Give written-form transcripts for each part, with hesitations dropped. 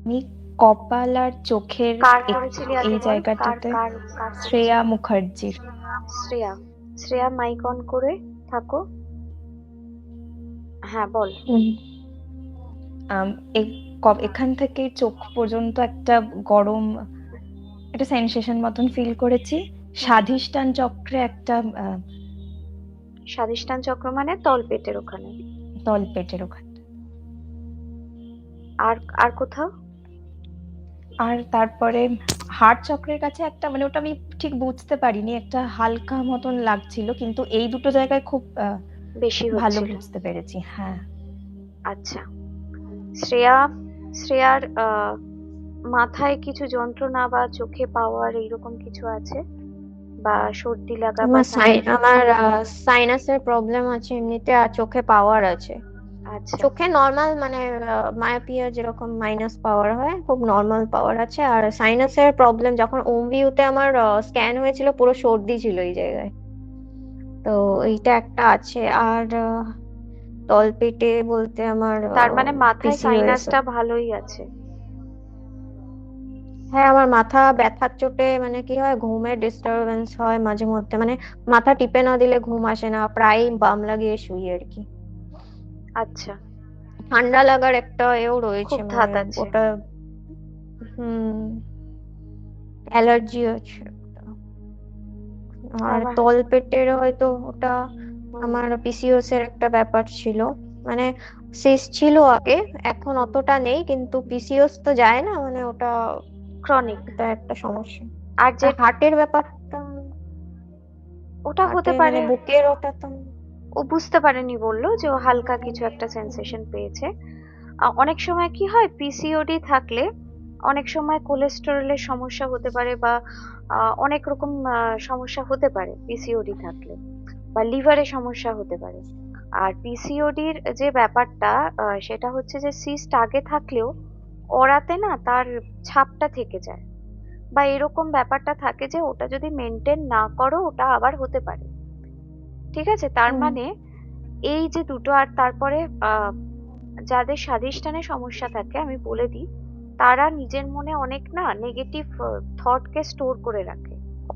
আমি কপাল আর চোখের কার করেছিলি এই আগে বল, কার জায়গাটাতে কার কার শ্রেয়া করেছিলি? মুখার্জির। শ্রেয়া। শ্রেয়া, মাইক অন করে থাকো। হ্যাঁ বল। হুম। আম, এখান থেকে চোখ পর্যন্ত একটা গরম, একটা সেন্সেশন মতন ফিল করেছি। স্বাধিষ্ঠান চক্রে একটা স্বাধিষ্ঠান চক্র মানে তলপেটের ওখানে? তলপেটের ওখানে। আর আর কোথাও? আর তারপরে হার্ট চক্রের কাছে একটা, মানে ওটা আমি ঠিক বুঝতে পারিনি, একটা হালকা মতন লাগছিল, কিন্তু এই দুটো জায়গায় খুব বেশি ভালো হচ্ছিল? বুঝতে পেরেছি। হ্যাঁ। আচ্ছা। শ্রেয়া, শ্রেয়ার মাথায় কিছু যন্ত্রণা বা চোখে পাওয়ার এইরকম কিছু আছে, বা সর্দি লাগা বা আমার সাইনাসের প্রবলেম আছে এমনিতে, আর চোখে পাওয়ার আছে। আচ্ছা। চোখে নর্মাল মানে মায়োপিয়া যেরকম মাইনাস পাওয়ার হয়, খুব নর্মাল পাওয়ার আছে। আর সাইনাসের প্রবলেম, যখন ওমভিউতে আমার স্ক্যান হয়েছিল পুরো সর্দি ছিল এই জায়গায়, তো এইটা একটা আছে। আর তলপেটে বলতে আমার তার মানে মাথায় পিসিওএস। সাইনাসটা ভালোই আছে? হ্যাঁ, আমার মাথা ব্যথার চোটে মানে কি হয়, ঘুমের ডিস্টারবেন্স হয় মাঝে মধ্যে, মানে মাথা টিপে না দিলে ঘুম আসে না, প্রায় বাম লাগিয়ে শুই আর কি। আচ্ছা। ঠান্ডা লাগার একটা এও রয়েছে, খুব মানে ধাত আছে? ওটা হুম, অ্যালার্জি আছে একটা। আর আমার তলপেটের হয়তো ওটা হুম, আমার পিসিওএস এর একটা ব্যাপার ছিল, মানে সিস্ট ছিল আগে, এখন অতটা নেই, কিন্তু পিসিওএস তো যায় না, মানে ওটা ক্রনিক। ওটা একটা সমস্যা। আর যে আর হার্টের ব্যাপারটা, ওটা হতে হার্টে মানে পারে, বুকের ওটা তো ও বুঝতে পারেনি, বললো যে ও হালকা কিছু একটা সেন্সেশন পেয়েছে। অনেক সময় কি হয়, পিসিওডি থাকলে অনেক সময় কোলেস্টেরলের সমস্যা হতে পারে, বা অনেক রকম সমস্যা হতে পারে পিসিওডি থাকলে, বা লিভারে সমস্যা হতে পারে। আর পিসিওডির যে ব্যাপারটা, সেটা হচ্ছে যে সিস্ট আগে থাকলেও ওরাতে না তার ছাপটা থেকে যায়, বা এরকম ব্যাপারটা থাকে যে ওটা যদি মেনটেন না করো ওটা আবার হতে পারে। ঠিক আছে, তার হুম। মানে এই যে দুটো। আর তারপরে যাদের স্বাধিষ্ঠানে সমস্যা থাকে আমি বলে দিই, তারা নিজের মনে অনেক না নেগেটিভ থটকে স্টোর করে রাখে।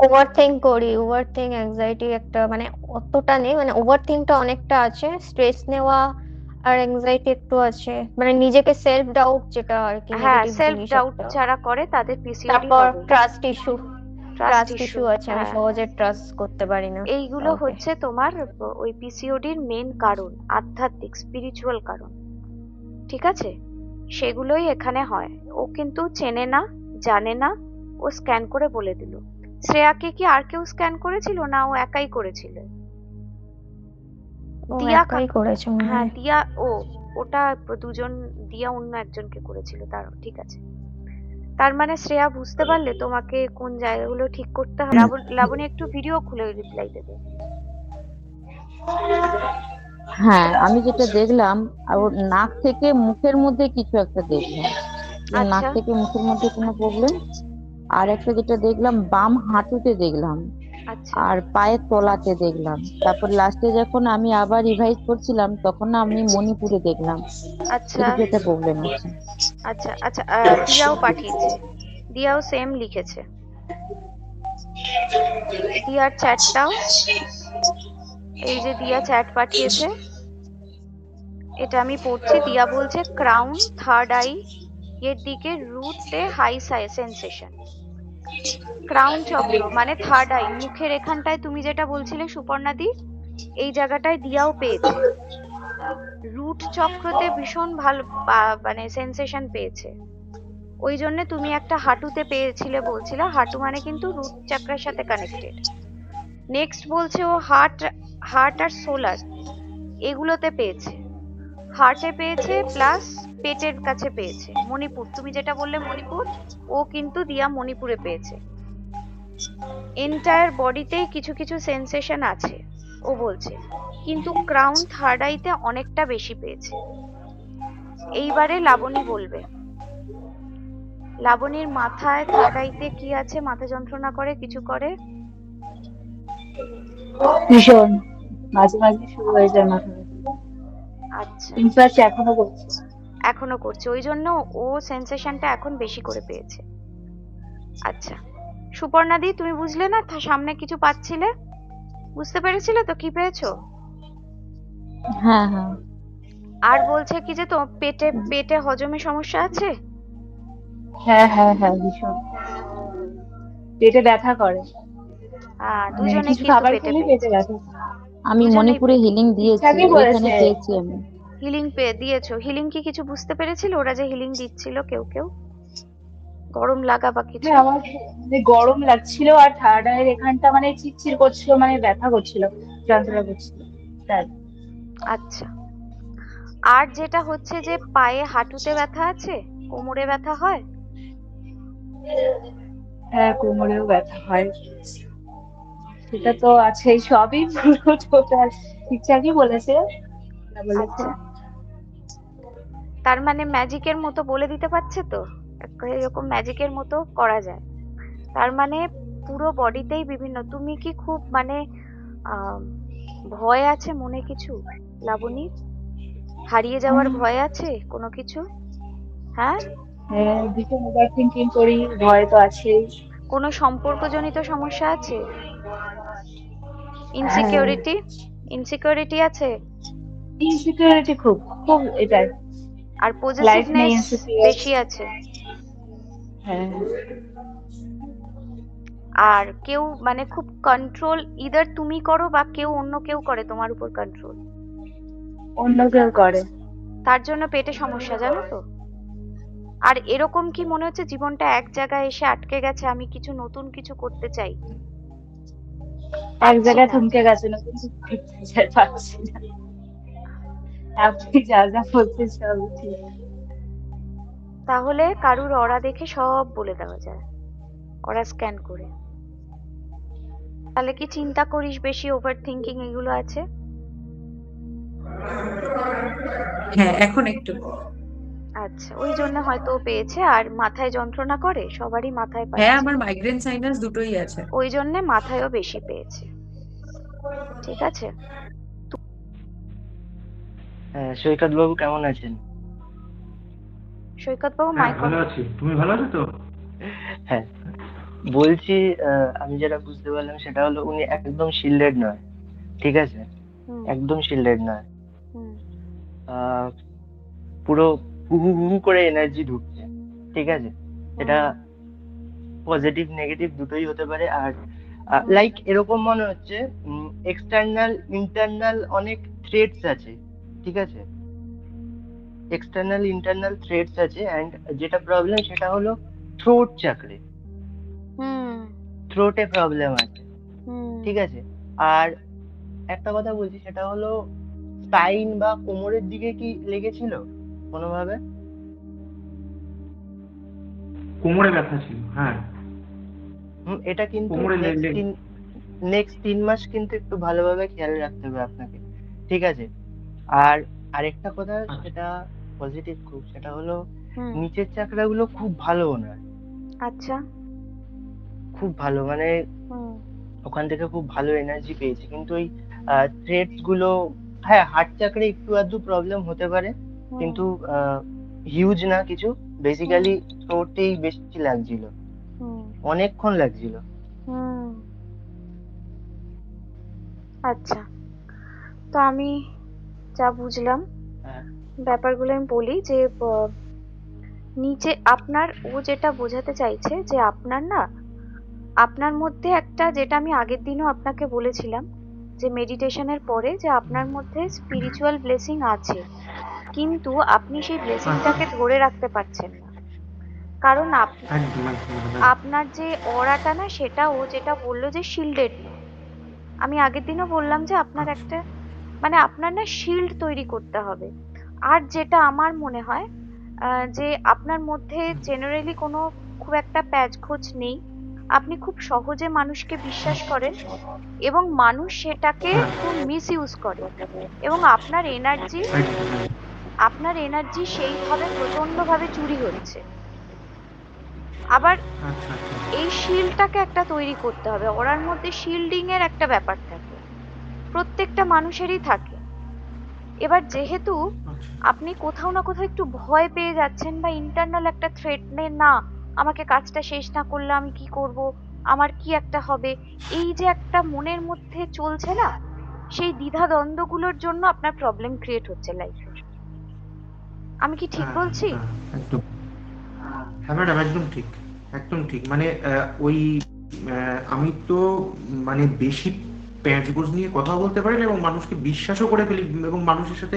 ওভার থিঙ্ক করি, ওভার থিঙ্ক অ্যাংজাইটি একটা, মানে অতটা নেই, মানে ওভার থিঙ্কটা অনেকটা আছে, স্ট্রেস নেওয়া আর অ্যাংজাইটি একটু আছে, মানে নিজেকে সেলফ ডাউট যেটা আর কি, হ্যাঁ, নেগেটিভ সেলফ জিনিস ডাউট একটা। যারা করে তাদের পিসিওডি তারপর হবে। Trust issue, trust trust issue, issue আছে, আমি হ্যাঁ। সহজে ট্রাস্ট করতে পারি না এইগুলো কাউকে। হচ্ছে তোমার ওই পিসিওডির মেন কারণ, আধ্যাত্মিক স্পিরিচুয়াল কারণ। ঠিক আছে, সেগুলোই এখানে হয়। ও কিন্তু চেনে না, জানে না, ও স্ক্যান করে বলে দিল। শ্রেয়াকে কি আর কেউ স্ক্যান করেছিল, না ও একাই করেছিল? ও দিয়া একাই করেছে মনে হ্যাঁ হয়। দিয়া, ও ওটা দুজন, দিয়া অন্য একজনকে করেছিল, তার ঠিক আছে। তার মানে শ্রেয়া বুঝতে পারলে তোমাকে কোন জায়গাগুলো ঠিক করতে হবে। লাবণী একটু ভিডিও খুলে রিপ্লাই দেবে। হ্যাঁ, আমি যেটা দেখলাম, আর ওর হুম। নাক থেকে মুখের মধ্যে কিছু একটা দেখলাম, যে নাক আচ্ছা। থেকে মুখের মধ্যে কোনো প্রবলেম। আর একটা যেটা দেখলাম, বাম হাঁটুতে দেখলাম, আচ্ছা। আর পায়ের তলাতে দেখলাম। তারপর লাস্টে যখন আমি আবার রিভাইজ করছিলাম, তখন না আমি মণিপুরে দেখলাম আচ্ছা। কিছু একটা প্রবলেম আছে। আচ্ছা। আচ্ছা, দিয়াও পাঠিয়েছে, দিয়াও সেম লিখেছে। দিয়ার চ্যাটটাও, এই যে দিয়া চ্যাট পাঠিয়েছে, এটা আমি পড়ছি। দিয়া বলছে ক্রাউন, থার্ড আই এর দিকে রুটে হাই সেন্সেশন। ক্রাউন চক্র মানে থার্ড আই, মুখের এখানটায় তুমি যেটা বলছিলে সুপর্ণাদি, এই জায়গাটায় দিয়াও পেয়েছে। রুট চক্রতে ভীষণ ভালো মানে সেন্সেশন পেয়েছে। ওই জন্য তুমি একটা হাঁটুতে পেয়েছিলে বলছিলে, হাঁটু মানে কিন্তু রুট চক্রের সাথে কানেক্টেড। নেক্সট বলছে ও হার্ট, হার্ট আর সোলার এগুলোতে পেয়েছে। হার্টে পেয়েছে, প্লাস পেটের কাছে পেয়েছে। মণিপুর, তুমি যেটা বললে মণিপুর, ও কিন্তু দিয়া মণিপুরে পেয়েছে। এন্টায়ার বডিতেই কিছু কিছু সেন্সেশন আছে ও বলছে, কিন্তু ক্রাউন থার্ড আইতে অনেকটা বেশি পেয়েছে। এইবারে লাবণী বলবে। লাবণীর মাথায় থার্ড আইতে কি আছে, মাথা যন্ত্রণা করে, কিছু করে? ভীষণ মাঝে মাঝে শুরু হয়ে যায় মাথা ব্যথা, আচ্ছা। ইনফ্যাক্ট এখনো করছে। এখনো করছে, ওই জন্য ও সেন্সেশনটা এখন বেশি করে পেয়েছে। আচ্ছা সুপর্ণা দি, তুমি বুঝলে না সামনে কিছু পাচ্ছিলে? বুঝতে পেরেছিলে তো কি পেয়েছো? হ্যাঁ হ্যাঁ। আর বলছে কি যে তো পেটে পেটে হজমে সমস্যা আছে? হ্যাঁ হ্যাঁ হ্যাঁ, ভীষণ পেটে ব্যথা করে, মানে দুজনে কিছু কিন্তু খাবার পেটে খেলেই পেটে পেয়েছে, ব্যথা। আমি দুজনেই মণিপুরে হিলিং দিয়েছি, ঠিকঠাকই ওইখানে বলেছে। পেয়েছি আমি। হিলিং পেয়ে দিয়েছো? হিলিং কি কিছু বুঝতে পেরেছিল ওরা যে হিলিং দিচ্ছিল? কেউ কেউ গরম লাগা বা কিছু? হ্যাঁ, আমার মানে গরম লাগছিল আর থার্ড আইয়ের এখানটা মানে চিরচির করছিল, মানে ব্যথা করছিল, যন্ত্রণা করছিল তাই। আচ্ছা, আর যেটা হচ্ছে যে পায়ে হাঁটুতে ব্যথা আছে, কোমরে ব্যথা হয়? হ্যাঁ, কোমরেও ব্যথা হয়, সেটা তো আছেই, সবই পুরো টোটাল ঠিকঠাকই বলেছে, যা বলেছে। আচ্ছা, তার মানে ম্যাজিকের মতো বলে দিতে পারছে তো, এরকম ম্যাজিকের মতো করা যায়। তার মানে পুরো বডিতেই বিভিন্ন, তুমি কি খুব মানে আহ ভয় আছে মনে কিছু লাবণী? হারিয়ে যাওয়ার ভয় আছে কোনো কিছু? হ্যাঁ, হ্যাঁ, ভীষণ ওভার থিঙ্কিং করি, ভয় তো আছেই। কোনো সম্পর্কজনিত সমস্যা আছে? হ্যাঁ, ইনসিকিউরিটি, ইনসিকিউরিটি আছে? ইনসিকিউরিটি খুব খুব এটাই, আর লাইফ নিয়ে পজেসিভনেস ইনসিকিউর। বেশি আছে? হ্যাঁ, আর কেউ মানে খুব কন্ট্রোল ইদার তুমি করো বা কেউ অন্য কেউ করে তোমার উপর কন্ট্রোল, অন্য কেউ করে। তার জন্য পেটে সমস্যা, জানো তো? আর এরকম কি মনে হচ্ছে জীবনটা এক জায়গায় এসে আটকে গেছে, আমি কিছু নতুন কিছু করতে চাই, এক পারছি জায়গায় না? থমকে গেছে, নতুন কিছু করতে চাই, পারছি না। আপনি যা যা বলছেন সব ঠিক। তাহলে কারুর অরা দেখে সব বলে দেওয়া যায়, অরা স্ক্যান করে। তাহলে কি চিন্তা করিস বেশি, ওভার থিঙ্কিং এগুলো আছে? হ্যাঁ এখন একটু। আচ্ছা, ওই জন্য হয়তো ও পেয়েছে। আর মাথায় যন্ত্রণা করে, সবারই মাথায় হ্যাঁ পাচ্ছে, আমার মাইগ্রেন সাইনাস দুটোই আছে। ওই জন্য মাথায়ও বেশি পেয়েছে। ঠিক আছে, হ্যাঁ, সৈকত বাবু কেমন আছেন? সৈকত বাবু হ্যাঁ মাইক অন। ভালো আছি, তুমি ভালো আছো তো? হ্যাঁ, বলছি আমি যেটা বুঝতে পারলাম সেটা হলো উনি একদম শিল্ডেড নয়, ঠিক আছে? হুম একদম শিল্ডেড নয়। হুম আহ, পুরো হু হু হু করে এনার্জি ঢুকছে, ঠিক আছে? এটা পজিটিভ নেগেটিভ দুটোই হতে পারে। আর লাইক এরকম মনে হচ্ছে এক্সটার্নাল ইন্টারনাল অনেক থ্রেটস আছে, ঠিক আছে? এক্সটার্নাল ইন্টারনাল থ্রেটস আছে, অ্যান্ড যেটা প্রবলেম সেটা হলো থ্রোট চাকরে, হুম থ্রোটে প্রবলেম আছে, হুম ঠিক আছে? আর একটা কথা বলছি, সেটা হলো স্পাইন বা কোমরের দিকে কি লেগেছিল কোনোভাবে? কোমরে ব্যথা ছিল, হ্যাঁ। এটা কিন্তু কোমরে নেক্সট 3 মাস কিন্তু একটু ভালোভাবে খেয়াল রাখতে হবে আপনাকে, ঠিক আছে? আর আরেকটা কথা, সেটা পজিটিভ খুব, সেটা হলো হুম নিচের চাকরাগুলো খুব ভালো ওনার, আচ্ছা খুব ভালো, মানে হুম ওখান থেকে খুব ভালো এনার্জি পেয়েছি। কিন্তু ওই থ্রেডস গুলো, হ্যাঁ হার্ট চাকরে একটু আধটু প্রবলেম হতে পারে, হুম কিন্তু হিউজ না কিছু, বেসিক্যালি থ্রোটেই বেশি লাগছিল, হুম অনেকক্ষণ লাগছিল। হুম আচ্ছা, তো আমি যা বুঝলাম হ্যাঁ ব্যাপারগুলো আমি বলি যে নিচে আপনার, ও যেটা বোঝাতে চাইছে যে আপনার না, আপনার মধ্যে একটা, যেটা আমি আগের দিনও আপনাকে বলেছিলাম যে মেডিটেশনের পরে, যে আপনার মধ্যে স্পিরিচুয়াল ব্লেসিং আছে, কিন্তু আপনি সেই ব্লেসিংটাকে ধরে রাখতে পারছেন না। কারণ একদম একদম দাদা। আপনার যে অরাটা না, সেটা ও যেটা বললো যে শিল্ডেড নয়। আমি আগের দিনও বললাম যে আপনার একটা মানে আপনার না শিল্ড তৈরি করতে হবে। আর যেটা আমার মনে হয় যে আপনার মধ্যে জেনারেলি কোনো খুব একটা প্যাচখোঁচ নেই, আপনি খুব সহজে মানুষকে বিশ্বাস করেন এবং মানুষ সেটাকে হ্যাঁ খুব মিস ইউজ করে, এবং একদম আপনার এনার্জি সেইভাবে প্রচন্ডভাবে চুরি হচ্ছে। আবার আচ্ছা আচ্ছা এই শিল্ডটাকে একটা তৈরি করতে হবে, ওরার মধ্যে শিল্ডিং এর একটা ব্যাপার থাকে, প্রত্যেকটা মানুষেরই থাকে। এবার যেহেতু আচ্ছা আপনি কোথাও না কোথাও একটু ভয় পেয়ে যাচ্ছেন বা ইন্টারনাল একটা থ্রেট না, আমাকে কাজটা শেষ না করলে আমি কি করব, আমার কি একটা হবে, এই যে একটা মনের মধ্যে চলছে না, সেই দ্বিধা দ্বন্দ্বগুলোর জন্য আপনার প্রবলেম ক্রিয়েট হচ্ছে লাইফে। আমি কি ঠিক হ্যাঁ বলছি? হ্যাঁ একদম। হ্যাঁ ম্যাডাম একদম ঠিক, একদম ঠিক। মানে ওই আমি তো মানে বেশি প্যাঁচগোজ নিয়ে কথা বলতে পারি না এবং মানুষকে বিশ্বাসও করে ফেলি এবং মানুষের সাথে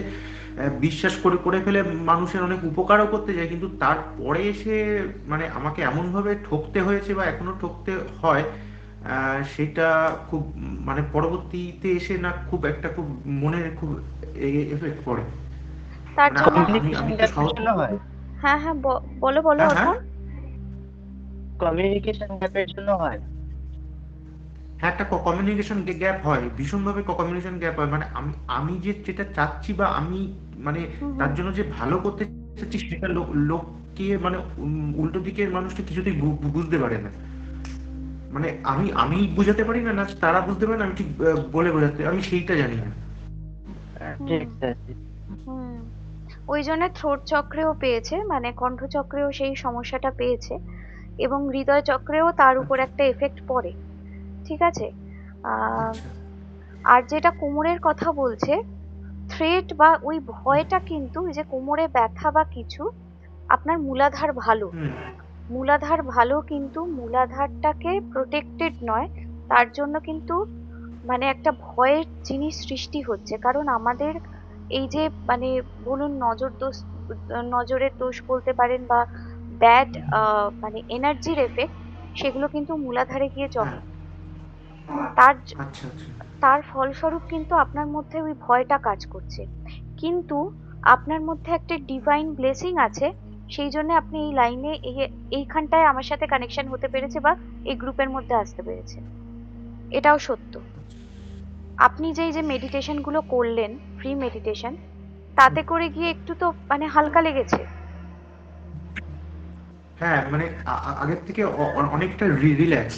বিশ্বাস করে করে ফেলে মানুষের অনেক উপকারও করতে যায়, কিন্তু তারপরে এসে মানে আমাকে এমন ভাবে ঠকতে হয়েছে বা এখনো ঠকতে হয়, সেটা খুব মানে পরবর্তীতে এসে না খুব একটা খুব মনে খুব এফেক্ট পড়ে। তার মানে জন্য আমি কমিউনিকেশন আমি তো গ্যাপের সহজ। জন্য হয়। হ্যাঁ হ্যাঁ, বলো বলো হ্যাঁ হ্যাঁ অর্পণ। কমিউনিকেশন গ্যাপের জন্য হয়। হ্যাঁ, একটা কমিউনিকেশন গ্যাপ হয়, ভীষণভাবে কমিউনিকেশন গ্যাপ হয়। মানে আমি আমি যে যেটা চাচ্ছি বা আমি মানে হুম তার হুম জন্য যে ভালো করতে চাচ্ছি সেটা লোককে মানে উল্টো দিকের মানুষটা কিছুতেই বুঝতে পারে না। মানে আমি বুঝাতে পারি না, না তারা বুঝতে পারে না, আমি ঠিক বলে বোঝাতে আমি সেইটা জানি না। হুম ঠিক স্যার। হুম। ওই জন্য থ্রোট চক্রেও পেয়েছে, মানে কণ্ঠচক্রেও সেই সমস্যাটা পেয়েছে, এবং হৃদয় চক্রেও তার উপর আচ্ছা একটা এফেক্ট পড়ে। ঠিক আছে। আহ আচ্ছা। আর যেটা কোমরের কথা বলছে, থ্রেট বা ওই ভয়টা কিন্তু ওই যে কোমরে ব্যথা বা কিছু, আপনার মূলাধার ভালো, হুম মূলাধার ভালো, কিন্তু মূলাধারটাকে প্রোটেক্টেড নয়, তার জন্য কিন্তু মানে একটা ভয়ের জিনিস সৃষ্টি হচ্ছে। কারণ আমাদের এই যে মানে বলুন নজর দোষ, নজরের দোষ বলতে পারেন, বা ব্যাড মানে এনার্জির এফেক্ট, সেগুলো কিন্তু মূলাধারে গিয়ে হ্যাঁ জমে। তার আচ্ছা আচ্ছা তার ফলস্বরূপ কিন্তু আপনার মধ্যে ওই ভয়টা কাজ করছে। কিন্তু আপনার মধ্যে একটা ডিভাইন ব্লেসিং আছে, সেই জন্য আপনি এই লাইনে এইখানটায় আমার সাথে কানেকশন হতে পেরেছে বা এই গ্রুপের মধ্যে আসতে পেরেছে। এটাও সত্য। আপনি যে এই যে মেডিটেশন গুলো করলেন, ফ্রি মেডিটেশন, তাতে করে গিয়ে একটু তো মানে হালকা লেগেছে। হ্যাঁ মানে আগের থেকে অনেকটা রিল্যাক্স।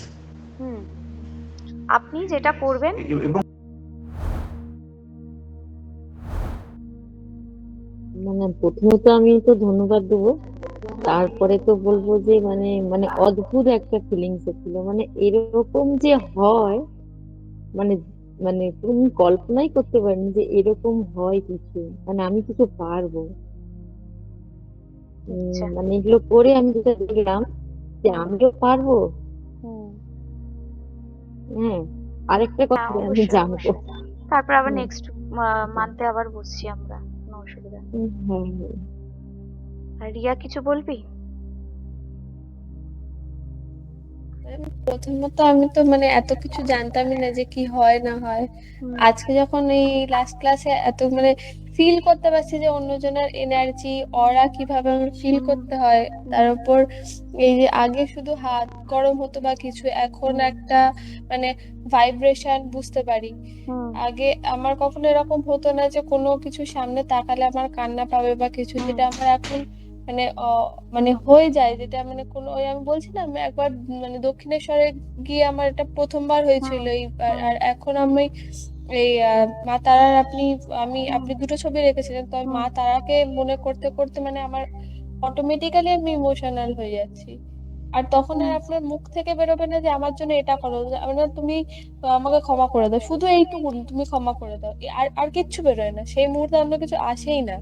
হুম। আপনি যেটা করবেন, এবং মানে প্রথমত আমি তো ধন্যবাদ দেবো, তারপরে তো বলবো যে মানে মানে অদ্ভুত একটা ফিলিংস ছিল, মানে এরকম যে হয়, মানে মানে তুমি কল্পনাই করতে পারিনি যে এরকম হয় কিছু, মানে আমি কিছু পারবো। আচ্ছা। মানে এগুলো করে আমি যেটা দেখলাম যে হুম আমিও পারবো। হুম। হ্যাঁ, আরেকটা হ্যাঁ, কথা আমি অবশ্যই জানবো। অবশ্যই। তারপর আবার হুম, নেক্সট মান্থে আবার বসছি আমরা, কোনো অসুবিধা নেই। হ্যাঁ হ্যাঁ। আর রিয়া, কিছু বলবি? প্রথমত আমি তো মানে এত কিছু জানতামই না যে কি হয় না হয়। হুম আজকে যখন এই লাস্ট ক্লাসে এত মানে ফিল করতে পারছি যে অন্যজনের এনার্জি, অরা কিভাবে আমি ফিল হুম করতে হয়, হুম তার উপর এই যে আগে শুধু হাত গরম হতো বা কিছু, এখন হুম একটা মানে ভাইব্রেশন বুঝতে পারি। হুম আগে আমার কখনো এরকম হতো না যে কোনো কিছু সামনে তাকালে আমার কান্না পাবে বা কিছু, হুম যেটা আমার এখন মানে মানে হয়ে যায়, যেটা মানে কোনো ওই আমি বলছিলাম একবার মানে দক্ষিণেশ্বরে গিয়ে আমার এটা প্রথমবার হয়েছিল হুম এইবার। হুম আর এখন আমি এই মা তারার হুম আপনি দুটো ছবি রেখেছিলেন, তো আমি হুম মা তারাকে মনে করতে করতে মানে আমার অটোমেটিক্যালি আমি ইমোশনাল হয়ে যাচ্ছি। আর তখন আর হুম আপনার মুখ থেকে বেরোবে না যে আমার জন্য এটা করো, মানে তুমি আমাকে ক্ষমা করে দাও, শুধু এইটুকু তুমি ক্ষমা করে দাও, আর আর কিচ্ছু বেরোয় না, সেই মুহূর্তে অন্য কিছু আসেই না।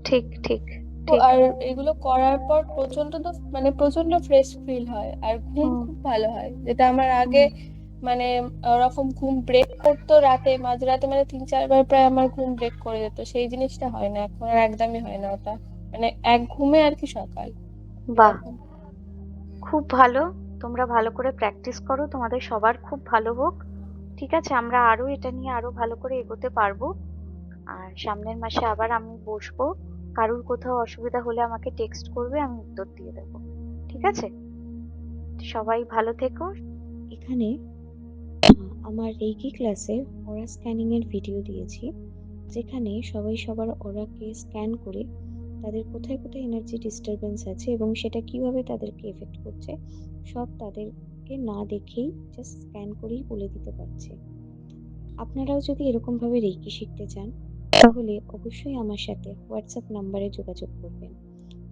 ঠিক ঠিক তো ঠিক। আর এগুলো করার পর প্রচন্ড তো মানে প্রচন্ড ফ্রেশ ফিল হয়, আর ঘুম হুম খুব ভালো হয়, যেটা আমার আগে হুম মানে ওরকম ঘুম ব্রেক করতো রাতে, মাঝরাতে মানে 3-4 বার প্রায় আমার ঘুম ব্রেক করে যেত, সেই জিনিসটা হয় না এখন, আর একদমই হয় না ওটা, মানে এক ঘুমে আর কি সকাল বাহ, এরকম। খুব ভালো। তোমরা ভালো করে প্র্যাকটিস করো, তোমাদের সবার খুব ভালো হোক। ঠিক আছে, আমরা আরো এটা নিয়ে আরো ভালো করে এগোতে পারবো। আর সামনের মাসে আবার আমি বসবো। কারুর কোথাও অসুবিধা হলে আমাকে টেক্সট করবে, আমি উত্তর দিয়ে দেবো। ঠিক আছে? সবাই ভালো থেকো। এখানে আমার রেকি ক্লাসের অরা স্ক্যানিং এর ভিডিও দিয়েছি, যেখানে সবাই সবার অরাকে স্ক্যান করে তাদের কোথায় কোথায় এনার্জি ডিস্টারবেন্স আছে এবং সেটা কিভাবে তাদেরকে এফেক্ট করছে সব তাদেরকে না দেখেই জাস্ট স্ক্যান করেই বলে দিতে পারছে। আপনারাও যদি এরকম ভাবে রেকি শিখতে চান তাহলে অবশ্যই আমার সাথে হোয়াটসঅ্যাপ নাম্বারে যোগাযোগ করবেন।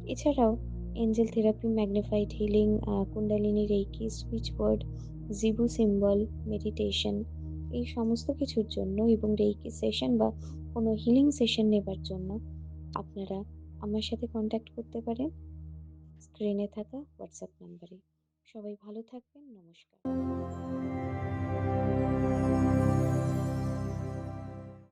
এছাড়াও angel therapy, magnified healing, kundalini reiki, switch word, zibu symbol, meditation এই সমস্ত কিছুর জন্য এবং রেইকি সেশন বা কোনো হিলিং সেশন নেবার জন্য আপনারা আমার সাথে কন্ট্যাক্ট করতে পারেন স্ক্রিনে থাকা হোয়াটসঅ্যাপ নাম্বারে। সবাই ভালো থাকবেন। নমস্কার।